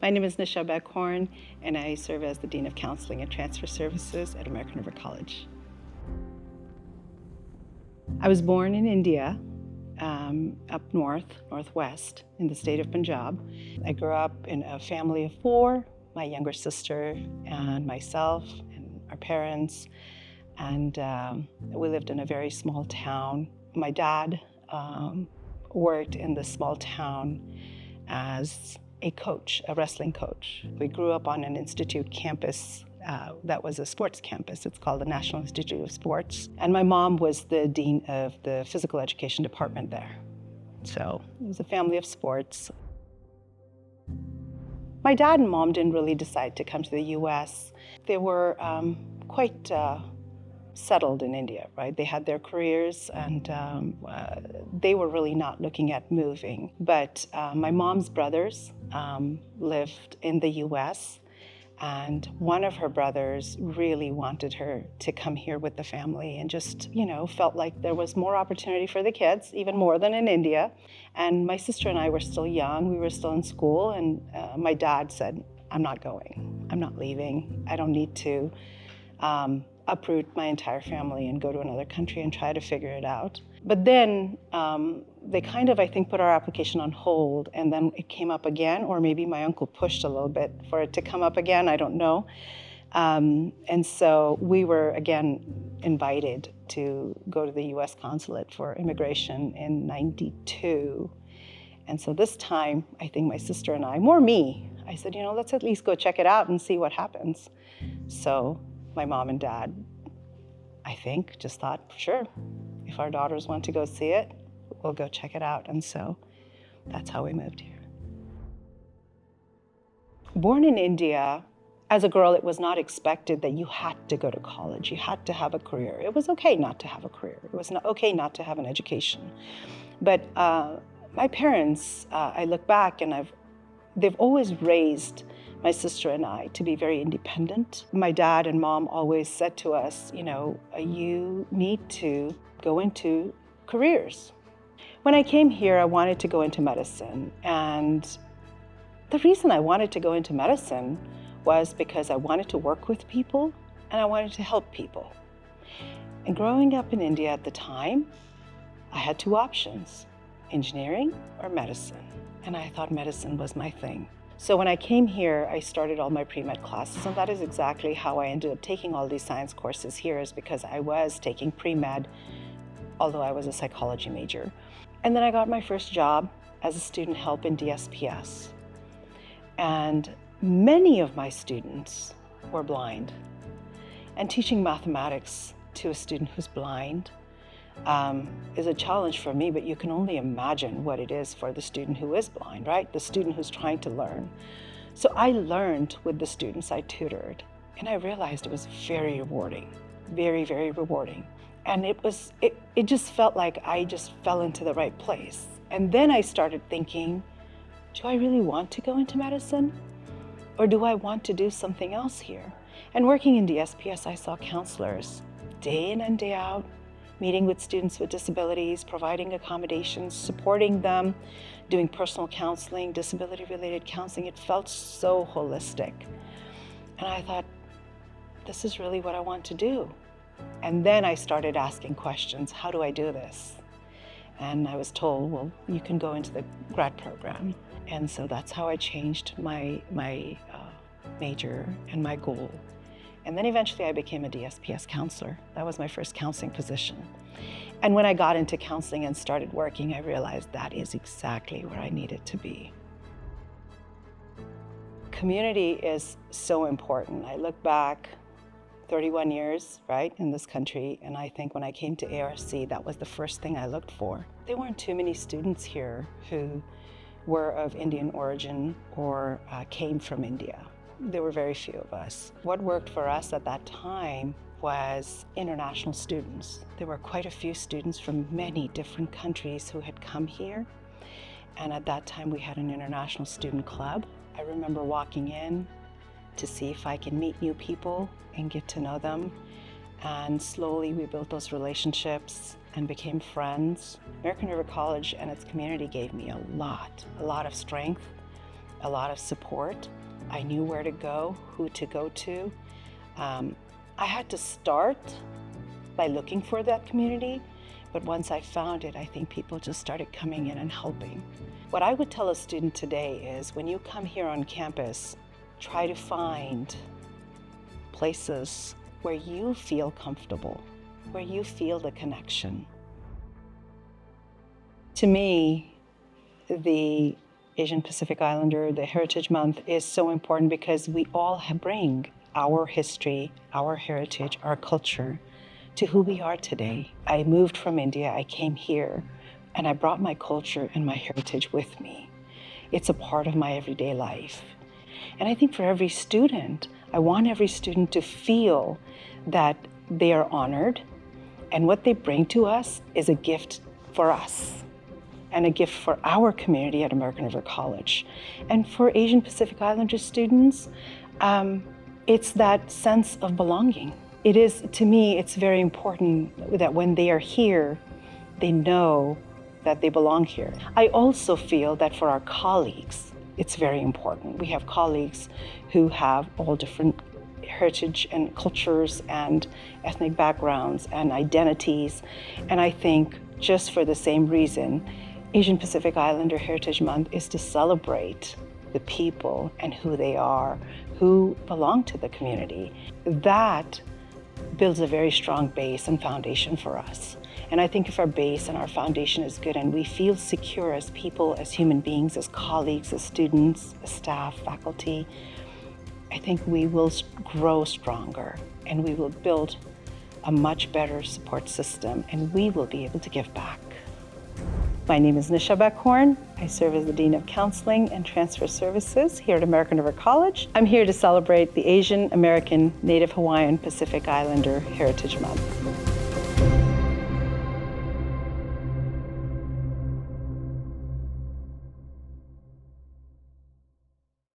My name is Nisha Beckhorn, and I serve as the Dean of Counseling and Transfer Services at American River College. I was born in India, up northwest, in the state of Punjab. I grew up in a family of four, my younger sister and myself and our parents, and we lived in a very small town. My dad worked in this small town as a coach, a wrestling coach. We grew up on an institute campus that was a sports campus. It's called the National Institute of Sports. And my mom was the dean of the physical education department there. So it was a family of sports. My dad and mom didn't really decide to come to the US. They were quite settled in India, right? They had their careers and they were really not looking at moving. But my mom's brothers lived in the US, and one of her brothers really wanted her to come here with the family and just, felt like there was more opportunity for the kids, even more than in India. And my sister and I were still young, we were still in school, and my dad said, I'm not going, I'm not leaving, I don't need to uproot my entire family and go to another country and try to figure it out. But then they kind of, I think, put our application on hold, and then it came up again, or maybe my uncle pushed a little bit for it to come up again, I don't know. And so we were again invited to go to the US consulate for immigration in '92. And so this time, I think my sister and I, more me, I said, let's at least go check it out and see what happens. So my mom and dad, I think, just thought, sure, if our daughters want to go see it, we'll go check it out. And so that's how we moved here. Born in India, as a girl, it was not expected that you had to go to college, you had to have a career. It was okay not to have a career. It was not okay not to have an education. But my parents, I look back and they've always raised my sister and I to be very independent. My dad and mom always said to us, you need to go into careers. When I came here, I wanted to go into medicine. And the reason I wanted to go into medicine was because I wanted to work with people and I wanted to help people. And growing up in India at the time, I had two options, engineering or medicine. And I thought medicine was my thing. So when I came here, I started all my pre-med classes, and that is exactly how I ended up taking all these science courses here, is because I was taking pre-med, although I was a psychology major. And then I got my first job as a student help in DSPS. And many of my students were blind. And teaching mathematics to a student who's blind is a challenge for me, but you can only imagine what it is for the student who is blind, right? The student who's trying to learn. So I learned with the students I tutored, and I realized it was very rewarding, very, very rewarding. And it just felt like I just fell into the right place. And then I started thinking, do I really want to go into medicine? Or do I want to do something else here? And working in DSPS, I saw counselors day in and day out, meeting with students with disabilities, providing accommodations, supporting them, doing personal counseling, disability-related counseling. It felt so holistic. And I thought, this is really what I want to do. And then I started asking questions, how do I do this? And I was told, well, you can go into the grad program. And so that's how I changed my major and my goal. And then eventually I became a DSPS counselor. That was my first counseling position. And when I got into counseling and started working, I realized that is exactly where I needed to be. Community is so important. I look back 31 years, right, in this country, and I think when I came to ARC, that was the first thing I looked for. There weren't too many students here who were of Indian origin or came from India. There were very few of us. What worked for us at that time was international students. There were quite a few students from many different countries who had come here. And at that time, we had an international student club. I remember walking in to see if I can meet new people and get to know them. And slowly we built those relationships and became friends. American River College and its community gave me a lot of strength a lot of support. I knew where to go, who to go to. I had to start by looking for that community, but once I found it, I think people just started coming in and helping. What I would tell a student today is when you come here on campus, try to find places where you feel comfortable, where you feel the connection. To me, the Asian Pacific Islander, the Heritage Month is so important because we all bring our history, our heritage, our culture to who we are today. I moved from India, I came here, and I brought my culture and my heritage with me. It's a part of my everyday life. And I think for every student, I want every student to feel that they are honored and what they bring to us is a gift for us and a gift for our community at American River College. And for Asian Pacific Islander students, it's that sense of belonging. It is, to me, it's very important that when they are here, they know that they belong here. I also feel that for our colleagues, it's very important. We have colleagues who have all different heritage and cultures and ethnic backgrounds and identities. And I think just for the same reason, Asian Pacific Islander Heritage Month is to celebrate the people and who they are, who belong to the community. That builds a very strong base and foundation for us. And I think if our base and our foundation is good and we feel secure as people, as human beings, as colleagues, as students, as staff, faculty, I think we will grow stronger and we will build a much better support system and we will be able to give back. My name is Nisha Beckhorn. I serve as the Dean of Counseling and Transfer Services here at American River College. I'm here to celebrate the Asian American Native Hawaiian Pacific Islander Heritage Month.